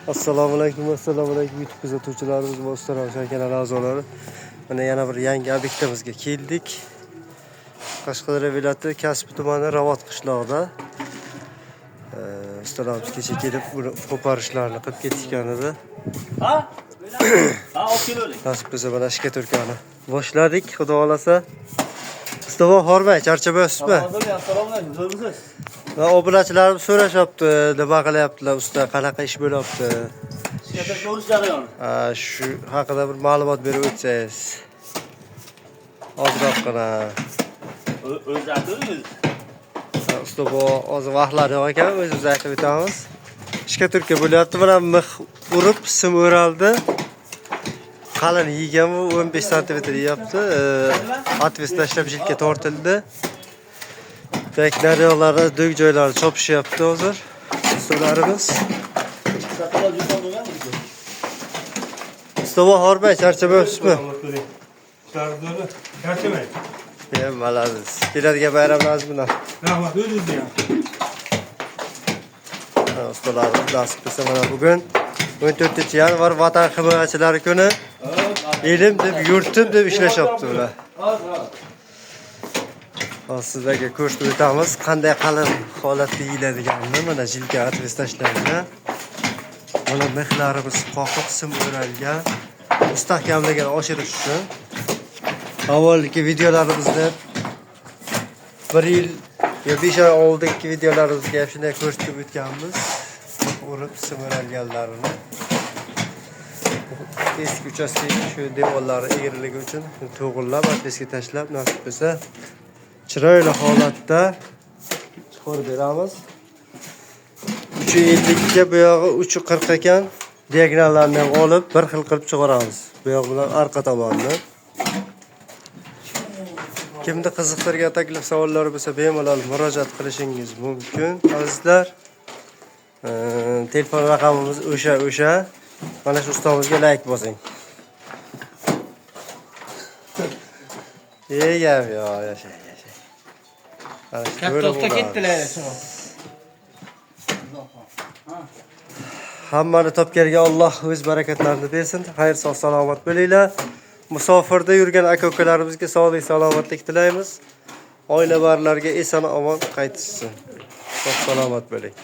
Assalomu alaykum YouTube kuzatuvchilarimiz va Ustara kanali a'zolari. Mana yana bir yangi obyektimizga keldik. Qashqadaryo viloyati Kasbi tumani Ravot qishlog'ida. Ustalarimiz kecha kelib buni qo'parishlarini qilib ketishgan edi. Ha, olib keldik. Nasib bo'lsa mana ishga turkani boshladik, xudo xolasa. Mustafa Hormay, charchamayapsizmi? Assalomu alaykum, zo'rmisiz? Va obunachilarim so'rashyapti, nima qilyaptilar usta, qanaqa ish bo'lyapti? Ishga ko'rish jarayoni. Shu haqida bir ma'lumot berib o'tsangiz. Ozroqgina. O'zi aytdingiz. Usta bu hozir vaqtlar yo'q ekan, o'zimiz aytib o'tamiz. Ishga turka bo'lyapti, mana mix urib, sim o'raldi. Qalin yegan bu 15 sm yeyapti. Atves tashlab jilkka tortildi. Beklaryoqlari, do'g joylari chopishyapti hozir. Ustalarimiz. Mustafa Hormay, charchamayapsizmi? Charchamay. Malasiz. Keladigan bayramlarimiz bilan. Rahmat, o'zingizni ham. Ustalarimiz nasib bo'lsa mana bugun 14-yanvar Vatan himoyachilari kuni. Elim deb, yurtim deb ishlashyapti ular. Sizlarga ko'rsatib o'tamiz, qanday qalin holatda yeyiladiganini. Mana jilka atves tashlangan. Mana mixlarimiz qoqib sim o'ralgan. Mustahkamligini oshirish uchun avvalgi videolarimizda 1 yil yo 5 oy oldingi videolarimizga shunday ko'rsatib o'tganmiz. Urib sim o'ralganlarini. Eski uchastkadagi shu devorlari egriligi uchun to'g'irlab atvesga tashlab, nasib bo'lsa chiroyli holatda chiqarib beramiz. 350 ga bu yog'i 340 ekan. Diagonallarni ham olib bir xil qilib chiqaramiz. Bu yoq bilan orqa tomonni. Kimda qiziqtirgan taklif savollar bo'lsa, bemalol murojaat qilishingiz mumkin. Azizlar, telefon raqamimiz o'sha. Mana shu ustamizga like bosing. Yegam yo, yashay. Kattokda ketdilar. Hammani topganiga Alloh o'z barakatlarini bersin. Xayr, sog' salomat bo'linglar. Musofirda yurgan aka-ukalarimizga sog'lik, salomatlik tilaymiz. Oila barlariga eson omon qaytishsin. Sog' salomat bo'ling.